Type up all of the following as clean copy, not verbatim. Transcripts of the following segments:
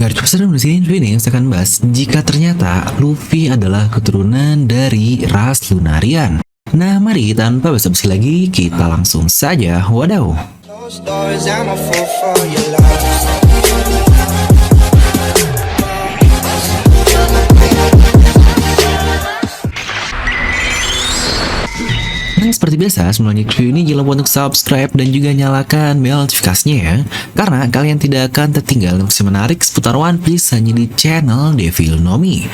Garis besar di sini saya akan bahas jika ternyata Luffy adalah keturunan dari ras Lunarian. Nah, mari tanpa basa-basi lagi kita langsung saja wadaw. Nah, seperti biasa, sebelum lanjut video ini jangan lupa untuk subscribe dan juga nyalakan bel notifikasinya ya, karena kalian tidak akan tertinggal informasi menarik seputar One Piece hanya di channel Devil Nomi.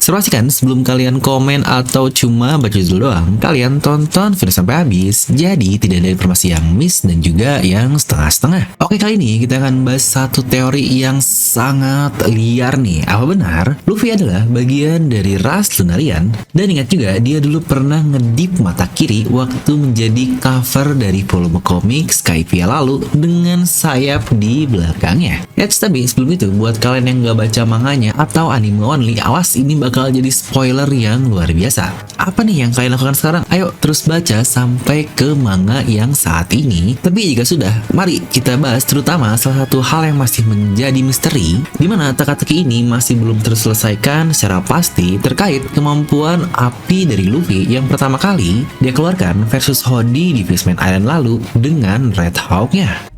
Pastikan sebelum kalian komen atau cuma baca judul doang, kalian tonton video sampai habis, jadi tidak ada informasi yang miss dan juga yang setengah-setengah. Oke, kali ini kita akan bahas satu teori yang sangat liar nih. Apa benar Luffy adalah bagian dari ras Lunarian? Dan ingat juga, dia dulu pernah ngedip mata kiri waktu menjadi cover dari volume komik Skypiea lalu dengan sayap di belakangnya. Tapi sebelum itu, buat kalian yang gak baca manganya atau anime only, awas, ini bakal jadi spoiler yang luar biasa. Apa nih yang kalian lakukan sekarang? Ayo terus baca sampai ke manga yang saat ini. Tapi jika sudah, mari kita bahas terutama salah satu hal yang masih menjadi misteri, di mana teka-teki ini masih belum terselesaikan secara pasti terkait kemampuan api dari Luffy yang pertama kali dia keluarkan versus Hody di Fishman Island lalu dengan Red Hawk-nya.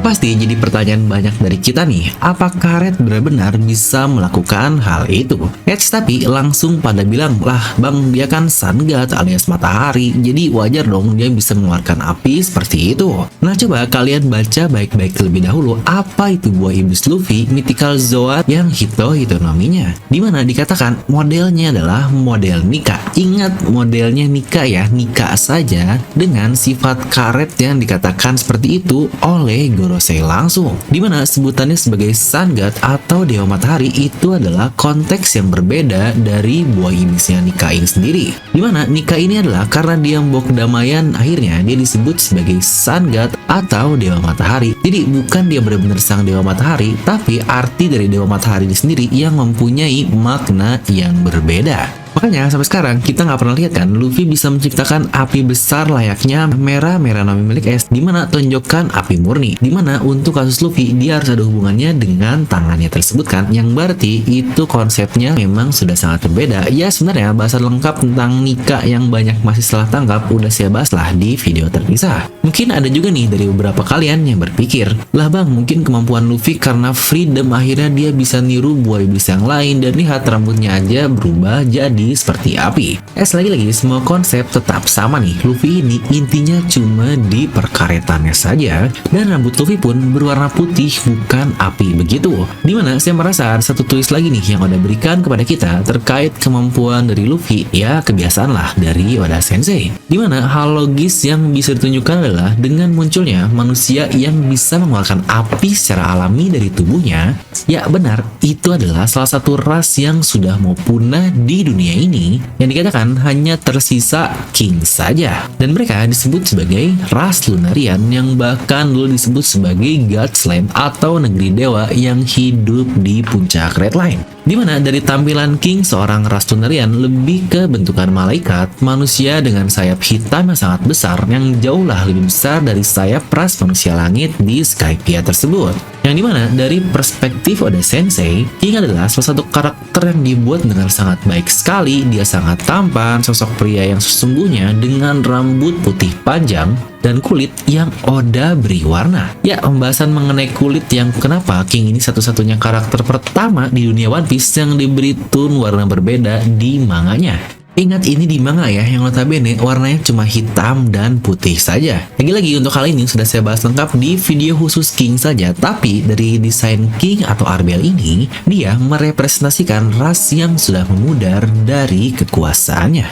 Pasti jadi pertanyaan banyak dari kita nih, apakah Red benar-benar bisa melakukan hal itu? Tapi langsung pada bilang, lah bang, dia kan Sun God alias matahari, jadi wajar dong dia bisa mengeluarkan api seperti itu. Nah, coba kalian baca baik-baik terlebih dahulu apa itu buah iblis Luffy Mythical Zoan yang Hito nominya, dimana dikatakan modelnya adalah model Nika. Ingat modelnya Nika ya, Nika saja dengan sifat karet yang dikatakan seperti itu oleh Gorosei langsung, dimana sebutannya sebagai Sun God atau Dewa Matahari itu adalah konteks yang berbeda dari buah iblisnya Nika ini sendiri, dimana Nika ini adalah karena dia membawa kedamaian, akhirnya dia disebut sebagai Sun God atau Dewa Matahari. Jadi bukan dia benar-benar sang Dewa Matahari, tapi arti dari Dewa Matahari ini sendiri yang mempunyai makna yang berbeda. Makanya sampai sekarang kita nggak pernah lihat kan Luffy bisa menciptakan api besar layaknya merah Nami milik es, dimana tonjokan api murni, dimana untuk kasus Luffy dia harus ada hubungannya dengan tangannya tersebut kan, yang berarti itu konsepnya memang sudah sangat berbeda. Ya sebenarnya bahasan lengkap tentang Nika yang banyak masih salah tangkap udah saya bahas lah di video terpisah. Mungkin ada juga nih dari beberapa kalian yang berpikir, lah bang, mungkin kemampuan Luffy karena freedom akhirnya dia bisa niru buah iblis yang lain dan lihat rambutnya aja berubah jadi seperti api. Lagi-lagi semua konsep tetap sama nih. Luffy ini intinya cuma di perkaretannya saja, dan rambut Luffy pun berwarna putih bukan api begitu. Dimana saya merasa ada satu tulis lagi nih yang udah berikan kepada kita terkait kemampuan dari Luffy. Ya kebiasaan lah dari Oda Sensei, dimana hal logis yang bisa ditunjukkan adalah dengan munculnya manusia yang bisa mengeluarkan api secara alami dari tubuhnya. Ya benar, itu adalah salah satu ras yang sudah mau punah di dunia ini, yang dikatakan hanya tersisa King saja, dan mereka disebut sebagai ras Lunarian yang bahkan dulu disebut sebagai God's Land atau negeri dewa yang hidup di puncak Red Line. Dimana dari tampilan King, seorang ras Lunarian lebih ke bentukan malaikat, manusia dengan sayap hitam yang sangat besar yang jauhlah lebih besar dari sayap ras manusia langit di Skypiea tersebut. Yang dimana dari perspektif Oda Sensei, King adalah salah satu karakter yang dibuat dengan sangat baik sekali. Dia sangat tampan, sosok pria yang sesungguhnya dengan rambut putih panjang dan kulit yang Oda beri warna. Ya, pembahasan mengenai kulit yang kenapa King ini satu-satunya karakter pertama di dunia One Piece yang diberi tone warna berbeda di manganya. Ingat ini di manga ya, yang notabene warnanya cuma hitam dan putih saja. Lagi-lagi untuk hal ini sudah saya bahas lengkap di video khusus King saja, tapi dari desain King atau Arbel ini, dia merepresentasikan ras yang sudah memudar dari kekuasaannya.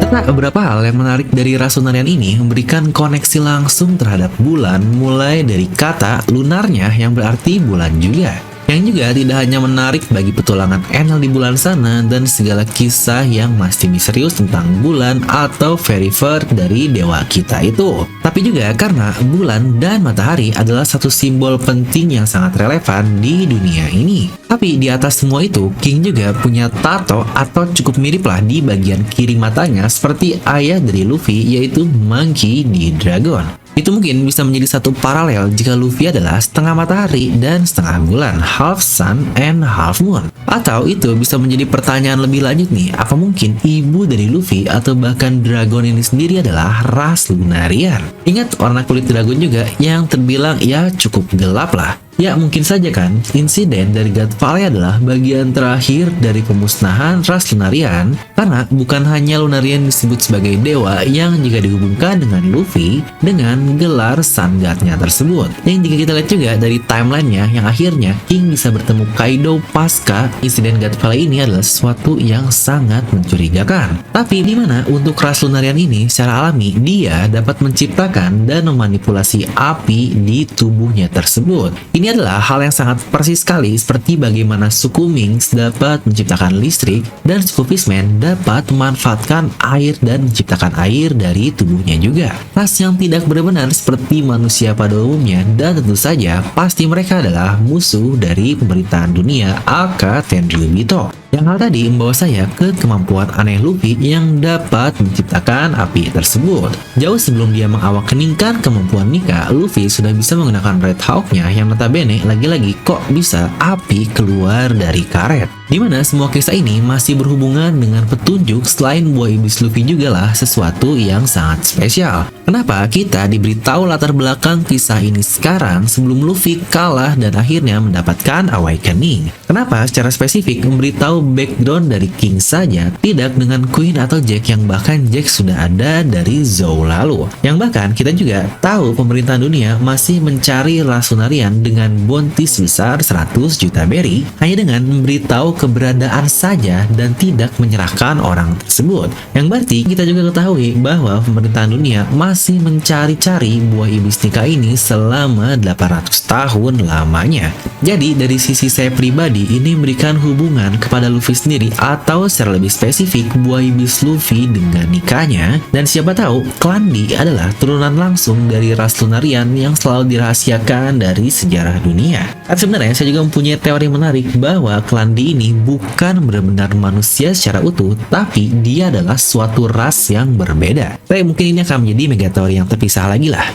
Ternyata beberapa hal yang menarik dari ras Lunarian ini memberikan koneksi langsung terhadap bulan, mulai dari kata lunarnya yang berarti bulan juga. yang juga tidak hanya menarik bagi petualangan Enel di bulan sana dan segala kisah yang masih misterius tentang bulan atau Verifer dari dewa kita itu, tapi juga karena bulan dan matahari adalah satu simbol penting yang sangat relevan di dunia ini. Tapi di atas semua itu, King juga punya tato atau cukup mirip lah di bagian kiri matanya seperti ayah dari Luffy, yaitu Monkey D. Dragon. Itu mungkin bisa menjadi satu paralel jika Luffy adalah setengah matahari dan setengah bulan, half sun and half moon. Atau itu bisa menjadi pertanyaan lebih lanjut nih, apa mungkin ibu dari Luffy atau bahkan Dragon ini sendiri adalah ras Lunarian? Ingat warna kulit Dragon juga yang terbilang ya cukup gelap lah. Ya mungkin saja kan, insiden dari God Valley adalah bagian terakhir dari pemusnahan ras Lunarian, karena bukan hanya Lunarian disebut sebagai dewa yang juga dihubungkan dengan Luffy dengan gelar Sun God-nya tersebut. Yang jika kita lihat juga dari timelinenya, yang akhirnya King bisa bertemu Kaido pasca insiden God Valley ini adalah sesuatu yang sangat mencurigakan. Tapi di mana untuk ras Lunarian ini secara alami dia dapat menciptakan dan memanipulasi api di tubuhnya tersebut. Ini adalah hal yang sangat persis sekali seperti bagaimana suku Minks dapat menciptakan listrik dan suku Fishman dapat memanfaatkan air dan menciptakan air dari tubuhnya juga. Ras yang tidak benar-benar seperti manusia pada umumnya, dan tentu saja pasti mereka adalah musuh dari pemerintahan dunia aka Tenryubito. Yang hal tadi membawa saya ke kemampuan aneh Luffy yang dapat menciptakan api tersebut. Jauh sebelum dia mengawakeningkan kemampuan Nika, Luffy sudah bisa menggunakan Red Hawk-nya yang notabene lagi-lagi kok bisa api keluar dari karet. Dimana semua kisah ini masih berhubungan dengan petunjuk selain buah iblis Luffy juga lah sesuatu yang sangat spesial. Kenapa kita diberitahu latar belakang kisah ini sekarang sebelum Luffy kalah dan akhirnya mendapatkan awakening? Kenapa secara spesifik memberitahu background dari King saja, tidak dengan Queen atau Jack yang bahkan Jack sudah ada dari Zou lalu? Yang bahkan kita juga tahu pemerintahan dunia masih mencari ras Lunarian dengan bounty sebesar 100 juta berry hanya dengan memberitahu keberadaan saja dan tidak menyerahkan orang tersebut. Yang berarti kita juga ketahui bahwa pemerintahan dunia masih mencari-cari buah iblis Nika ini selama 800 tahun lamanya. Jadi dari sisi saya pribadi ini memberikan hubungan kepada Luffy sendiri, atau secara lebih spesifik buah iblis Luffy dengan Nikanya. Dan siapa tahu klan D adalah turunan langsung dari ras Lunarian yang selalu dirahasiakan dari sejarah dunia. Dan sebenarnya saya juga mempunyai teori menarik bahwa klan D ini bukan benar-benar manusia secara utuh, tapi dia adalah suatu ras yang berbeda. Tapi mungkin ini akan menjadi mega teori yang terpisah lagi lah.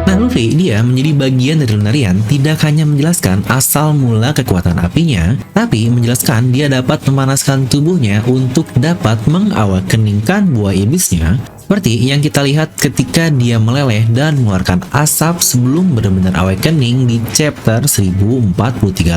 Nah, Luffy dia menjadi bagian dari Lunarian tidak hanya menjelaskan asal mula kekuatan apinya, tapi menjelaskan dia dapat memanaskan tubuhnya untuk dapat mengawakeningkan buah iblisnya, seperti yang kita lihat ketika dia meleleh dan mengeluarkan asap sebelum benar-benar awakening di chapter 1043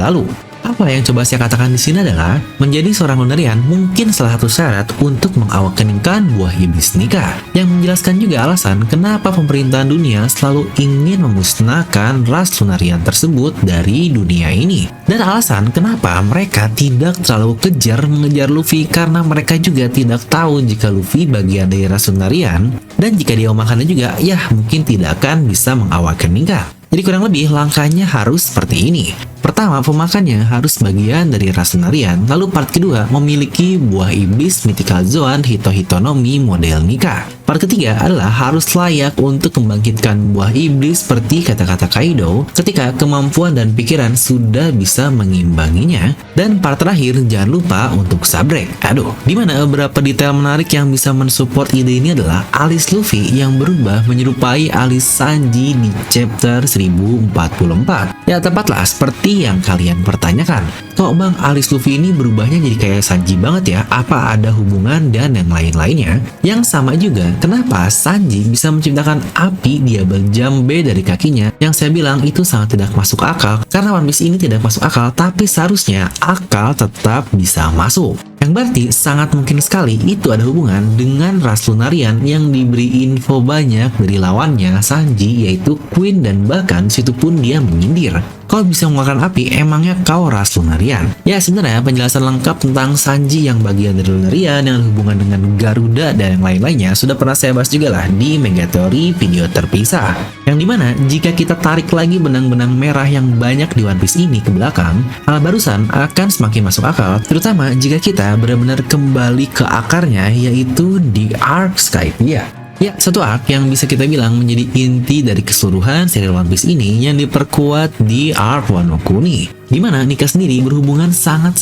lalu. Apa yang coba saya katakan di sini adalah menjadi seorang Lunarian mungkin salah satu syarat untuk mengawakeningkan buah iblis Nika, yang menjelaskan juga alasan kenapa pemerintahan dunia selalu ingin memusnahkan ras Lunarian tersebut dari dunia ini, dan alasan kenapa mereka tidak terlalu kejar mengejar Luffy karena mereka juga tidak tahu jika Luffy bagian dari ras Lunarian, dan jika dia memakannya juga ya mungkin tidak akan bisa mengawakeningkan. Jadi kurang lebih langkahnya harus seperti ini. Pertama, pemakannya harus bagian dari ras Lunarian, lalu part kedua memiliki buah iblis Mythical Zoan Hitohitonomi model Nika. Part ketiga adalah harus layak untuk membangkitkan buah iblis seperti kata-kata Kaido ketika kemampuan dan pikiran sudah bisa mengimbanginya. Dan part terakhir jangan lupa untuk sabrek. Dimana beberapa detail menarik yang bisa mensupport ide ini adalah alis Luffy yang berubah menyerupai alis Sanji di chapter 1044. Ya tepatlah seperti yang kalian pertanyakan. Kok bang alis Luffy ini berubahnya jadi kayak Sanji banget ya? Apa ada hubungan dan yang lain-lainnya? Yang sama juga, kenapa Sanji bisa menciptakan api di abang jambe dari kakinya? Yang saya bilang itu sangat tidak masuk akal, karena One Piece ini tidak masuk akal, tapi seharusnya akal tetap bisa masuk. Yang berarti sangat mungkin sekali itu ada hubungan dengan ras Lunarian yang diberi info banyak dari lawannya Sanji, yaitu Queen, dan bahkan situ pun dia menyindir. Kau bisa mengeluarkan api, emangnya kau ras Lunarian? Ya sebenarnya penjelasan lengkap tentang Sanji yang bagian dari Lunarian yang hubungan dengan Garuda dan yang lain-lainnya sudah pernah saya bahas juga lah di Mega Teori video terpisah. Yang dimana jika kita tarik lagi benang-benang merah yang banyak di One Piece ini ke belakang, hal barusan akan semakin masuk akal, terutama jika kita benar-benar kembali ke akarnya, yaitu di arc Skypiea. Ya, satu arc yang bisa kita bilang menjadi inti dari keseluruhan serial One Piece ini yang diperkuat di arc Wano Kuni, di mana Nika sendiri berhubungan sangat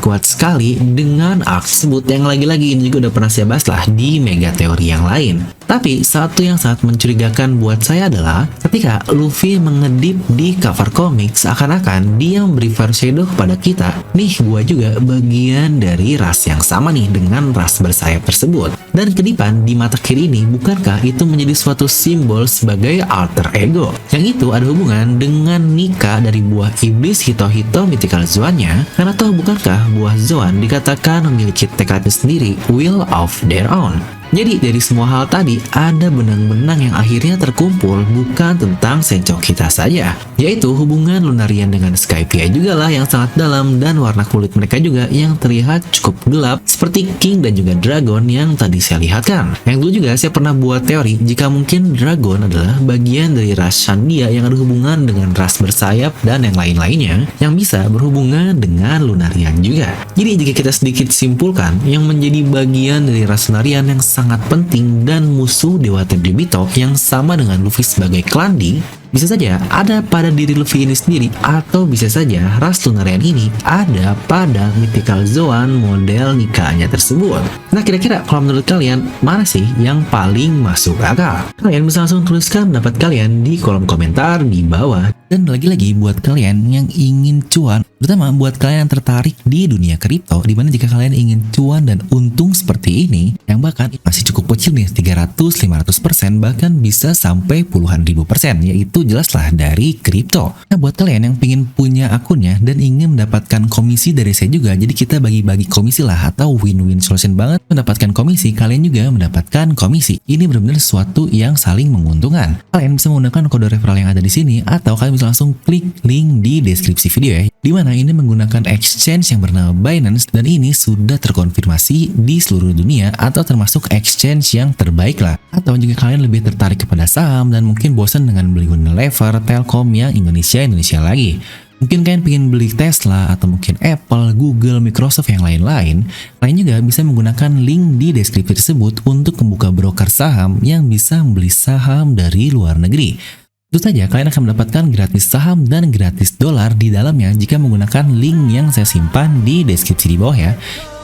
kuat sekali dengan arc tersebut yang lagi-lagi ini juga udah pernah saya bahas lah di Mega Teori yang lain. Tapi satu yang sangat mencurigakan buat saya adalah ketika Luffy mengedip di cover komik seakan-akan dia memberi foreshadow kepada kita, nih gua juga bagian dari ras yang sama nih dengan ras bersayap tersebut. Dan kedipan di mata kiri ini, bukankah itu menjadi suatu simbol sebagai alter ego? Yang itu ada hubungan dengan Nika dari buah iblis Hito-Hito Mythical Zoan-nya? Karena toh bukankah buah Zoan dikatakan memiliki tekadnya sendiri, will of their own? Jadi dari semua hal tadi ada benang-benang yang akhirnya terkumpul bukan tentang Senchok kita saja, yaitu hubungan Lunarian dengan Skypiea juga lah yang sangat dalam dan warna kulit mereka juga yang terlihat cukup gelap seperti King dan juga Dragon yang tadi saya lihatkan. Yang dulu juga saya pernah buat teori jika mungkin Dragon adalah bagian dari ras Shandia yang ada hubungan dengan ras bersayap dan yang lain-lainnya yang bisa berhubungan dengan Lunarian juga. Jadi jika kita sedikit simpulkan, yang menjadi bagian dari ras Lunarian yang sangat penting dan musuh Dewa Tenryubito yang sama dengan Luffy sebagai Klandi, bisa saja ada pada diri Luffy ini sendiri, atau bisa saja ras Lunarian ini ada pada Mythical Zoan model Nika-nya tersebut. Nah kira-kira kalau menurut kalian mana sih yang paling masuk akal? Kalian bisa langsung tuliskan pendapat kalian di kolom komentar di bawah. Dan lagi-lagi buat kalian yang ingin cuan, terutama buat kalian yang tertarik di dunia kripto, dimana jika kalian ingin cuan dan untung seperti ini, yang bahkan masih cukup kecil nih, 300-500%, bahkan bisa sampai puluhan ribu persen, yaitu jelaslah dari kripto. Nah buat kalian yang ingin punya akunnya dan ingin mendapatkan komisi dari saya juga, jadi kita bagi-bagi komisi lah, atau win-win solution banget. Mendapatkan komisi, kalian juga mendapatkan komisi. Ini benar-benar sesuatu yang saling menguntungkan. Kalian bisa menggunakan kode referral yang ada di sini, atau kalian bisa langsung klik link di deskripsi video ya, dimana ini menggunakan exchange yang bernama Binance dan ini sudah terkonfirmasi di seluruh dunia atau termasuk exchange yang terbaik lah. Atau jika kalian lebih tertarik kepada saham dan mungkin bosan dengan beli Unilever, Telkom yang Indonesia lagi, mungkin kalian pengen beli Tesla atau mungkin Apple, Google, Microsoft yang lain-lain, kalian juga bisa menggunakan link di deskripsi tersebut untuk membuka broker saham yang bisa membeli saham dari luar negeri. Tentu saja kalian akan mendapatkan gratis saham dan gratis dolar di dalamnya jika menggunakan link yang saya simpan di deskripsi di bawah ya.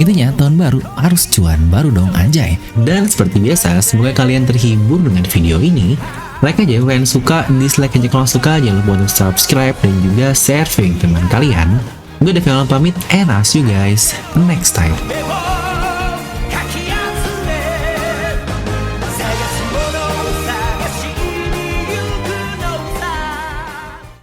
Intinya tahun baru harus cuan baru dong anjay. Dan seperti biasa, semoga kalian terhibur dengan video ini. Like aja kalau kalian suka, dislike aja kalau suka, jangan lupa untuk subscribe dan juga share video teman kalian. Gue Devil pamit and I'll see you guys next time.